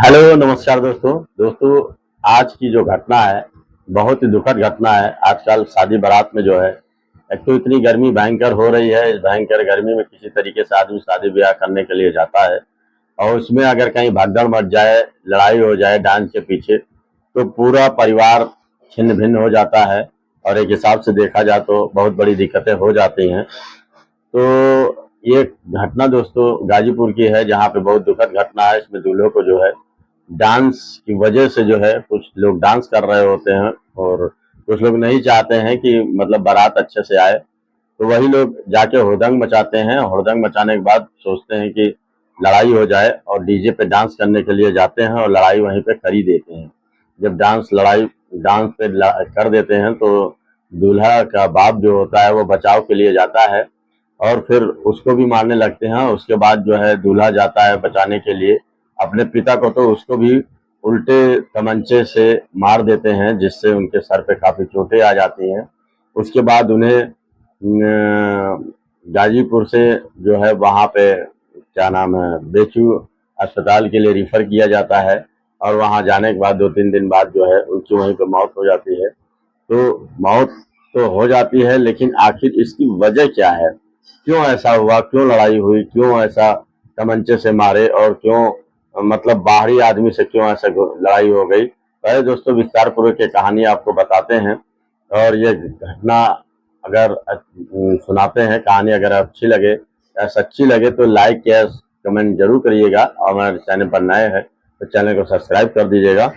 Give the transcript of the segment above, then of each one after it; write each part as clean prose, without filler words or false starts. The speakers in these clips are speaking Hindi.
हेलो नमस्कार दोस्तों। आज की जो घटना है बहुत ही दुखद घटना है। आजकल शादी बारात में जो है एक तो इतनी गर्मी भयंकर हो रही है। इस भयंकर गर्मी में किसी तरीके से आदमी शादी ब्याह करने के लिए जाता है और उसमें अगर कहीं भगदड़ मच जाए, लड़ाई हो जाए डांस के पीछे, तो पूरा परिवार छिन्न भिन्न हो जाता है। और एक हिसाब से देखा जाए तो बहुत बड़ी दिक्कतें हो जाती हैं। तो ये घटना दोस्तों गाजीपुर की है, जहाँ पे बहुत दुखद घटना है। इसमें दूल्हे को जो है डांस की वजह से जो है, कुछ लोग डांस कर रहे होते हैं और कुछ लोग नहीं चाहते हैं कि मतलब बारात अच्छे से आए, तो वही लोग जाके हुड़दंग मचाते हैं। हुड़दंग मचाने के बाद सोचते हैं कि लड़ाई हो जाए और डीजे पे डांस करने के लिए जाते हैं और लड़ाई वहीं पे कर ही देते हैं। जब डांस पे कर देते हैं तो दूल्हा का बाप जो होता है वो बचाव के लिए जाता है और फिर उसको भी मारने लगते हैं। उसके बाद जो है दूल्हा जाता है बचाने के लिए अपने पिता को, तो उसको भी उल्टे तमंचे से मार देते हैं, जिससे उनके सर पे काफी चोटें आ जाती हैं। उसके बाद उन्हें गाजीपुर से जो है वहाँ पे क्या नाम है, बेचू अस्पताल के लिए रिफर किया जाता है। और वहाँ जाने के बाद 2-3 दिन बाद जो है उनकी वहीं पे मौत हो जाती है। तो मौत तो हो जाती है, लेकिन आखिर इसकी वजह क्या है, क्यों ऐसा हुआ, क्यों लड़ाई हुई, क्यों ऐसा तमंचे से मारे और क्यों मतलब बाहरी आदमी से क्यों ऐसा लड़ाई हो गई। पहले दोस्तों विस्तार पूर्वक ये कहानी आपको बताते हैं और ये घटना अगर सुनाते हैं। कहानी अगर अच्छी लगे या सच्ची लगे तो लाइक या कमेंट जरूर करिएगा और हमारे चैनल पर नए हैं तो चैनल को सब्सक्राइब कर दीजिएगा।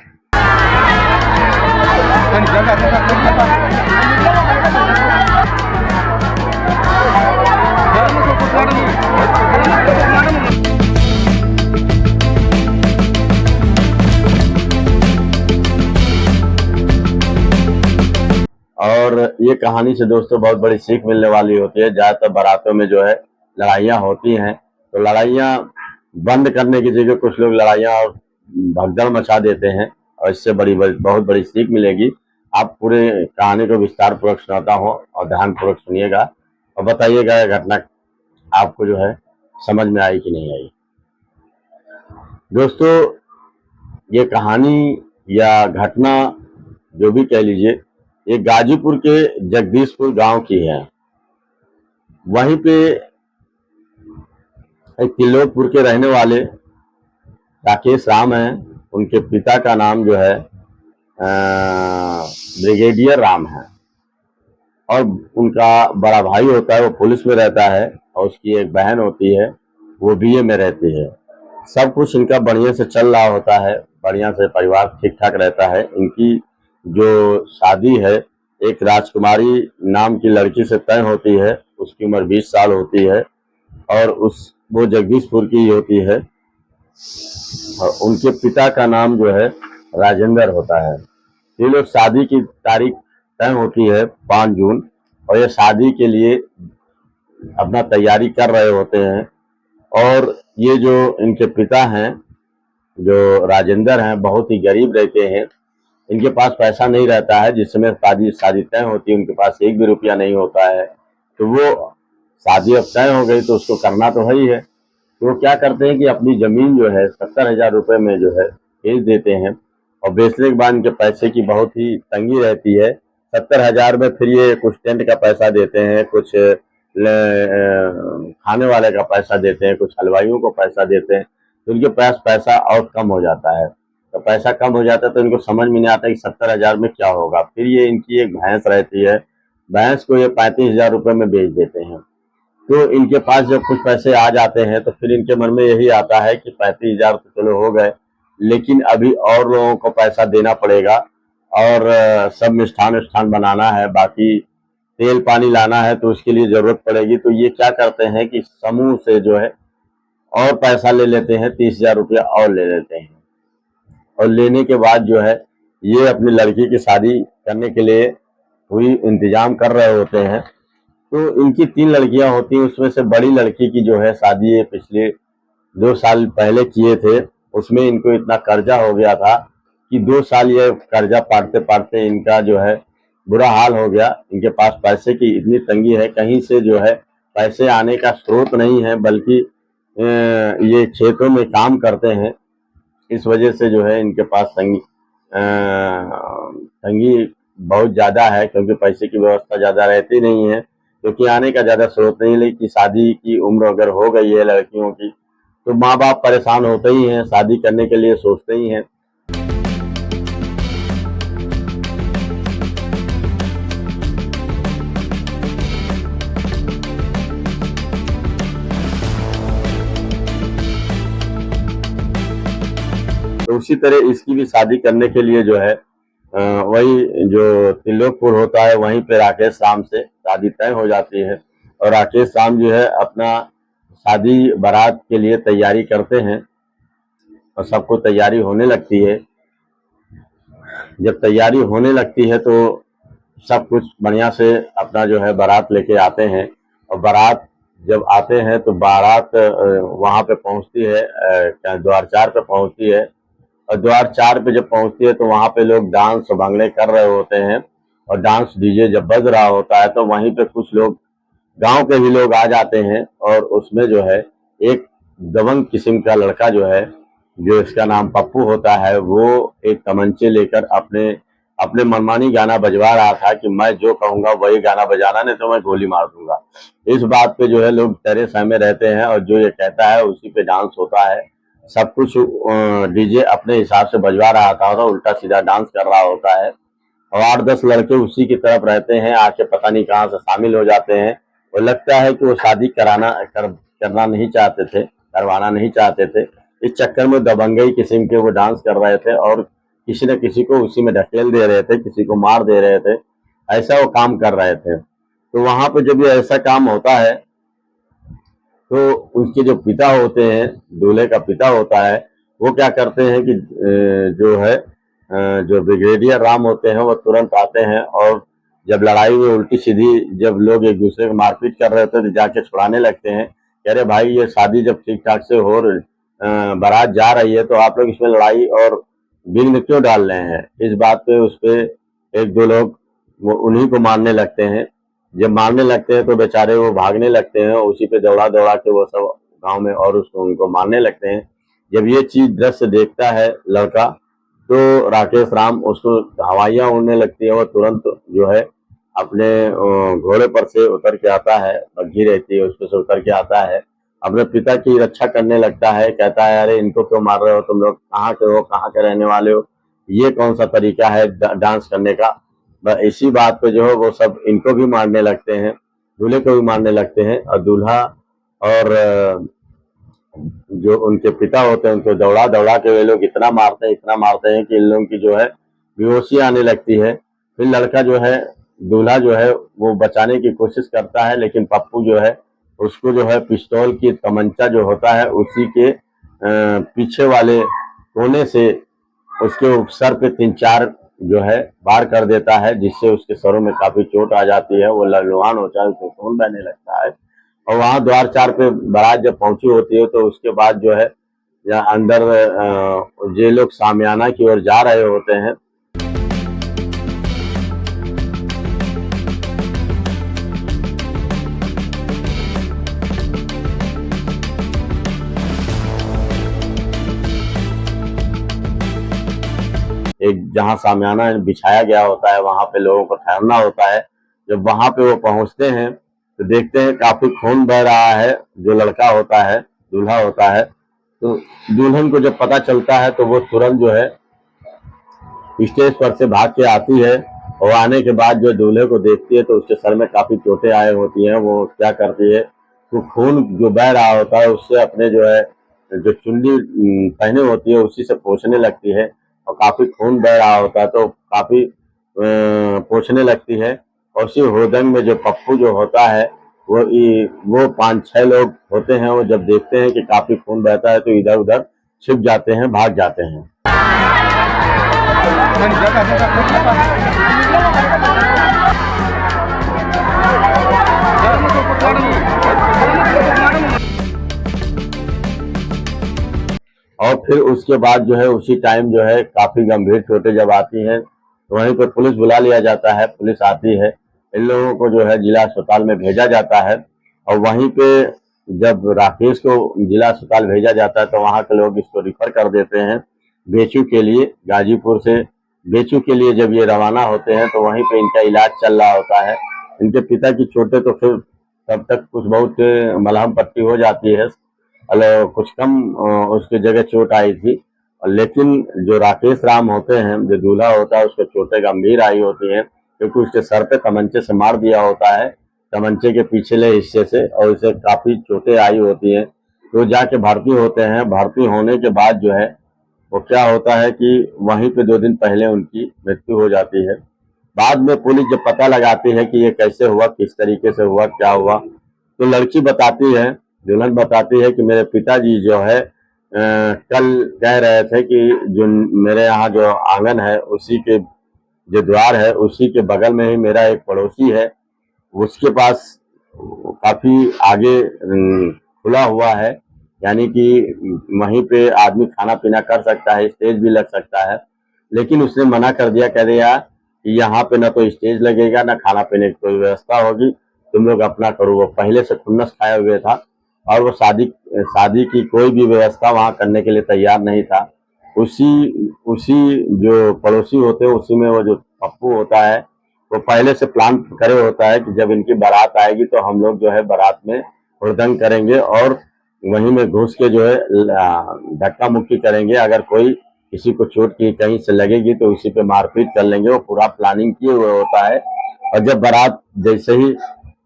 और ये कहानी से दोस्तों बहुत बड़ी सीख मिलने वाली होती है। ज्यादातर बारातों में जो है लड़ाइयाँ होती हैं, तो लड़ाइयाँ बंद करने की जगह कुछ लोग लड़ाइयाँ और भगदड़ मचा देते हैं और इससे बहुत बड़ी सीख मिलेगी। आप पूरे कहानी को विस्तार पूर्वक सुनाता हूँ और ध्यान पूर्वक सुनिएगा और बताइएगा यह घटना आपको जो है समझ में आई कि नहीं आई। दोस्तों ये कहानी या घटना जो भी कह लीजिए, ये गाजीपुर के जगदीशपुर गांव की है। वहीं पे एक तिलोकपुर के रहने वाले राकेश राम हैं। उनके पिता का नाम जो है ब्रिगेडियर राम है और उनका बड़ा भाई होता है वो पुलिस में रहता है और उसकी एक बहन होती है वो बीए में रहती है। सब कुछ इनका बढ़िया से चल रहा होता है, बढ़िया से परिवार ठीक ठाक रहता है। इनकी जो शादी है एक राजकुमारी नाम की लड़की से तय होती है। उसकी उम्र 20 साल होती है और वो जगदीशपुर की होती है और उनके पिता का नाम जो है राजेंद्र होता है। ये लोग शादी की तारीख तय होती है 5 जून और ये शादी के लिए अपना तैयारी कर रहे होते हैं। और ये जो इनके पिता हैं जो राजेंद्र हैं बहुत ही गरीब रहते हैं। इनके पास पैसा नहीं रहता है। जिस समय शादी तय होती है उनके पास एक भी रुपया नहीं होता है। तो वो शादी अब तय हो गई तो उसको करना तो है ही है। तो वो क्या करते हैं कि अपनी जमीन जो है 70,000 रुपये में जो है बेच देते हैं और बेचने के बाद इनके पैसे की बहुत ही तंगी रहती है। 70,000 में फिर ये कुछ टेंट का पैसा देते हैं, कुछ खाने वाले का पैसा देते हैं, कुछ हलवाइयों को पैसा देते हैं। तो इनके पास पैसा और कम हो जाता है। तो पैसा कम हो जाता है तो इनको समझ में नहीं आता कि 70,000 में क्या होगा। फिर ये इनकी एक भैंस रहती है, भैंस को ये 35,000 रुपये में बेच देते हैं। तो इनके पास जब कुछ पैसे आ जाते हैं तो फिर इनके मन में यही आता है कि 35,000 तो चलो हो गए, लेकिन अभी और लोगों को पैसा देना पड़ेगा और सब मिष्ठान विष्ठान बनाना है, बाकी तेल पानी लाना है तो उसके लिए जरूरत पड़ेगी। तो ये क्या करते हैं कि समूह से जो है और पैसा ले लेते हैं, 30,000 रुपया और ले लेते हैं। और लेने के बाद जो है ये अपनी लड़की की शादी करने के लिए हुई इंतजाम कर रहे होते हैं। तो इनकी 3 लड़कियां होती हैं, उसमें से बड़ी लड़की की जो है शादी ये पिछले 2 साल पहले किए थे। उसमें इनको इतना कर्जा हो गया था कि 2 साल ये कर्जा पाटते पाटते इनका जो है बुरा हाल हो गया। इनके पास पैसे की इतनी तंगी है, कहीं से जो है पैसे आने का स्रोत नहीं है, बल्कि ये खेतों में काम करते हैं इस वजह से जो है इनके पास तंगी बहुत ज़्यादा है, क्योंकि पैसे की व्यवस्था ज़्यादा रहती नहीं है, क्योंकि आने का ज़्यादा स्रोत नहीं। लेकिन शादी की उम्र अगर हो गई है लड़कियों की, तो माँ बाप परेशान होते ही हैं, शादी करने के लिए सोचते ही हैं। तो उसी तरह इसकी भी शादी करने के लिए जो है वही जो त्रिलोकपुर होता है, वहीं पे राकेश राम से शादी तय हो जाती है। और राकेश राम जो है अपना शादी बारात के लिए तैयारी करते हैं, और सबको तैयारी होने लगती है। जब तैयारी होने लगती है तो सब कुछ बढ़िया से अपना जो है बारात लेके आते हैं। और बारात जब आते हैं तो बारात वहां पे पहुंचती है, द्वार 4 पे पहुंचती है। और द्वार 4 पे जब पहुंचती है तो वहां पे लोग डांस भंगड़े कर रहे होते हैं, और डांस डीजे जब बज रहा होता है तो वहीं पे कुछ लोग गांव के भी लोग आ जाते हैं। और उसमें जो है एक दबंग किस्म का लड़का जो है, जो इसका नाम पप्पू होता है, वो एक तमंचे लेकर अपने अपने मनमानी गाना बजवा रहा था कि मैं जो कहूंगा वही गाना बजाना, नहीं तो मैं गोली मार दूंगा। इस बात पे जो है लोग डरे सहमे रहते हैं, और जो ये कहता है उसी पे डांस होता है। सब कुछ डीजे अपने हिसाब से बजवा रहा था, और उल्टा सीधा डांस कर रहा होता है। और 8-10 लड़के उसी की तरफ रहते हैं, आके पता नहीं कहाँ से शामिल हो जाते हैं। और लगता है कि वो शादी करना नहीं चाहते थे, करवाना नहीं चाहते थे। इस चक्कर में दबंगई किस्म के वो डांस कर रहे थे, और किसी न किसी को उसी में ढकेल दे रहे थे, किसी को मार दे रहे थे। ऐसा वो काम कर रहे थे। तो वहां पे जब ये ऐसा काम होता है तो उसके जो पिता होते हैं, दूल्हे का पिता होता है, वो क्या करते हैं कि जो है जो ब्रिगेडियर राम होते हैं वो तुरंत आते हैं। और जब लड़ाई में उल्टी सीधी जब लोग एक दूसरे को मारपीट कर रहे थे तो जाके छुड़ाने लगते हैं। कह रहे भाई ये शादी जब ठीक ठाक से बारात जा रही है तो आप लोग इसमें लड़ाई और विघ्न क्यों डाल रहे हैं। इस बात पे उस पे एक दो लोग वो उन्हीं को मारने लगते हैं। जब मारने लगते हैं तो बेचारे वो भागने लगते हैं, उसी पे दौड़ा दौड़ा के वो सब गांव में और उसको उनको मारने लगते हैं। जब ये चीज दृश्य देखता है लड़का, तो राकेश राम उसको हवाइयां उड़ने लगती है। वो तुरंत जो है अपने घोड़े पर से उतर के आता है, बग्घी रहती है उसपे से उतर के आता है, अपने पिता की रक्षा करने लगता है। कहता है अरे इनको क्यों मार रहे हो, तुम लोग कहाँ के हो, कहाँ के रहने वाले हो, ये कौन सा तरीका है डांस करने का। इसी बात पे जो है वो सब इनको भी मारने लगते हैं, दूल्हे को भी मारने लगते हैं। और दूल्हा और जो उनके पिता होते हैं उनको दौड़ा दौड़ा के वे लोग इतना मारते हैं कि इन लोगों की जो है बेहोशी आने लगती है। फिर लड़का जो है, दूल्हा जो है वो बचाने की कोशिश करता है, लेकिन पप्पू जो है उसको जो है पिस्तौल की तमंचा जो होता है उसी के पीछे वाले कोने से उसके सर पे 3-4 जो है वार कर देता है, जिससे उसके सरों में काफी चोट आ जाती है। वो लहलहान होता है, उसको खून बहने लगता है। और वहां द्वार 4 पे बारात जब पहुंची होती है तो उसके बाद जो है या अंदर ये लोग सामियाना की ओर जा रहे होते हैं। एक जहाँ सामियाना बिछाया गया होता है वहां पे लोगों को ठहरना होता है। जब वहां पे वो पहुंचते हैं तो देखते हैं काफी खून बह रहा है। जो लड़का होता है, दूल्हा होता है, तो दुल्हन को जब पता चलता है तो वो तुरंत जो है स्टेज पर से भाग के आती है। और आने के बाद जो दूल्हे को देखती है तो उसके सर में काफी चोटें आई होती हैं। वो क्या करती है, तो खून जो बह रहा होता है उससे अपने जो है जो चुन्नी पहने होती है उसी से पोंछने लगती है। और काफी खून बह रहा होता है तो काफी पोंछने लगती है। और उसी हुड़दंग में जो पप्पू जो होता है वो 5-6 लोग होते हैं। वो जब देखते हैं कि काफी खून बहता है तो इधर उधर छिप जाते हैं, भाग जाते हैं। और फिर उसके बाद जो है उसी टाइम जो है काफी गंभीर चोटें जब आती हैं तो वहीं पर पुलिस बुला लिया जाता है। पुलिस आती है, इन लोगों को जो है जिला अस्पताल में भेजा जाता है। और वहीं पे जब राकेश को जिला अस्पताल भेजा जाता है तो वहां के लोग इसको रिफर कर देते हैं। बेचू के लिए, गाजीपुर से बेचू के लिए जब ये रवाना होते हैं तो वहीं पे इनका इलाज चल रहा होता है। इनके पिता की चोटें तो फिर तब तक कुछ बहुत मलहम पट्टी हो जाती है, कुछ कम उसकी जगह चोट आई थी। लेकिन जो राकेश राम होते हैं, जो दूल्हा होता है, उसको चोटें गंभीर आई होती हैं क्योंकि उसके सर पे तमंचे से मार दिया होता है, तमंचे के पिछले हिस्से से, और उसे काफी चोटें आई होती हैं। तो जाके भर्ती होते हैं। भर्ती होने के बाद जो है वो क्या होता है कि वहीं पे 2 दिन पहले उनकी मृत्यु हो जाती है। बाद में पुलिस जब पता लगाती है कि ये कैसे हुआ, किस तरीके से हुआ, क्या हुआ, तो लड़की बताती है, दुल्हन बताती है कि मेरे पिताजी जो है कल कह रहे थे कि जो मेरे यहाँ जो आंगन है उसी के जो द्वार है उसी के बगल में ही मेरा एक पड़ोसी है, उसके पास काफी आगे खुला हुआ है, यानी कि वहीं पे आदमी खाना पीना कर सकता है, स्टेज भी लग सकता है। लेकिन उसने मना कर दिया, कह दिया कि यहाँ पे ना तो स्टेज लगेगा ना खाना पीने की कोई व्यवस्था होगी, तुम लोग अपना करो। वो पहले से खुन्नस खाए हुए था और वो शादी शादी की कोई भी व्यवस्था वहां करने के लिए तैयार नहीं था। उसी उसी जो पड़ोसी होते हैं उसी में वो जो पप्पू होता है वो पहले से प्लान करे होता है कि जब इनकी बारात आएगी तो हम लोग जो है बारात में हुड़दंग करेंगे और वहीं में घुस के जो है धक्का मुक्की करेंगे। अगर कोई किसी को चोट की कहीं से लगेगी तो उसी पे मारपीट कर लेंगे। वो पूरा प्लानिंग किए हुए होता है। और जब बारात जैसे ही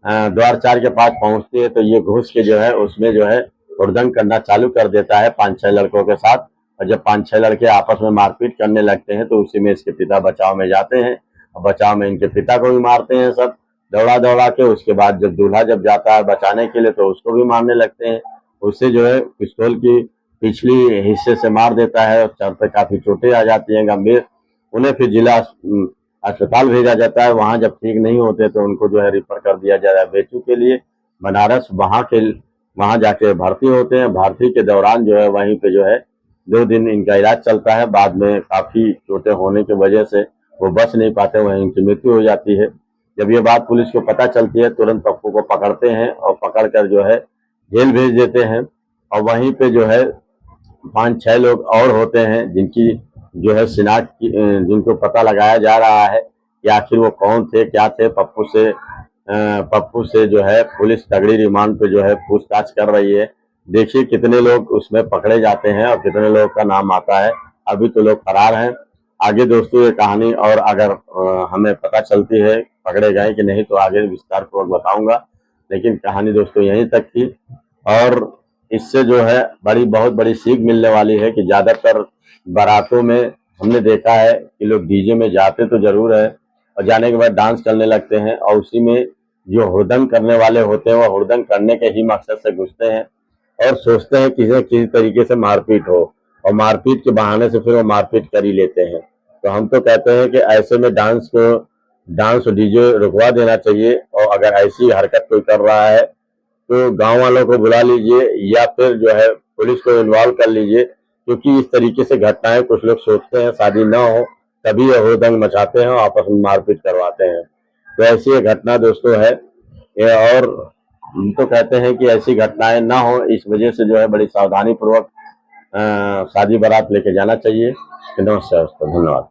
द्वार 4 के पास पहुंचती है तो ये घुस के जो है उसमें जो है हुड़दंग करना चालू कर देता है 5-6 लड़कों के साथ। और जब 5-6 लड़के आपस में मारपीट करने लगते हैं तो उसी में इसके पिता बचाव में जाते हैं और बचाव में इनके पिता को भी मारते हैं सब दौड़ा दौड़ा के। उसके बाद जब दूल्हा जब जाता है बचाने के लिए तो उसको भी मारने लगते हैं। उससे जो है पिस्तौल की पिछली हिस्से से मार देता है और सर पे काफी चोटें आ जाती हैं गंभीर। उन्हें फिर जिला अस्पताल भेजा जाता है। वहां जब ठीक नहीं होते तो उनको जो है रिफर कर दिया जाता है बेचू के लिए बनारस। वहां जाके भर्ती होते हैं। भर्ती के दौरान जो है वहीं पे जो है 2 दिन इनका इलाज चलता है। बाद में काफी चोटें होने की वजह से वो बच नहीं पाते, वहीं इनकी मृत्यु हो जाती है। जब ये बात पुलिस को पता चलती है तुरंत पप्पू को पकड़ते हैं और पकड़कर जो है जेल भेज देते हैं। और वहीं पे जो है 5-6 लोग और होते हैं जिनकी जो है शिनाख्त जिनको पता लगाया जा रहा है कि आखिर वो कौन थे, क्या थे। पप्पू से जो है पुलिस तगड़ी रिमांड पे जो है पूछताछ कर रही है। देखिए कितने लोग उसमें पकड़े जाते हैं और कितने लोगों का नाम आता है। अभी तो लोग फरार हैं। आगे दोस्तों ये कहानी और अगर हमें पता चलती है पकड़े गए कि नहीं तो आगे विस्तार पूर्वक बताऊंगा। लेकिन कहानी दोस्तों यहीं तक थी। और इससे जो है बहुत बड़ी सीख मिलने वाली है कि ज्यादातर बारातों में हमने देखा है कि लोग डीजे में जाते तो जरूर है और जाने के बाद डांस करने लगते हैं और उसी में जो हुड़दंग करने वाले होते हैं वो हुड़दंग करने के ही मकसद से घुसते हैं और सोचते हैं किसी न किसी तरीके से मारपीट हो और मारपीट के बहाने से फिर वो मारपीट कर ही लेते हैं। तो हम तो कहते हैं कि ऐसे में डांस और डीजे रुकवा देना चाहिए और अगर ऐसी हरकत कोई कर रहा है तो गांव वालों को बुला लीजिए या फिर जो है पुलिस को इन्वॉल्व कर लीजिए। क्योंकि इस तरीके से घटनाएं कुछ लोग सोचते हैं शादी ना हो तभी ये हुड़दंग मचाते हैं और आपस में मारपीट करवाते हैं। तो ऐसी ये घटना दोस्तों है ये। और हम तो कहते हैं कि ऐसी घटनाएं ना हो इस वजह से जो है बड़ी सावधानी पूर्वक शादी बारात लेके जाना चाहिए। नमस्कार दोस्तों, धन्यवाद।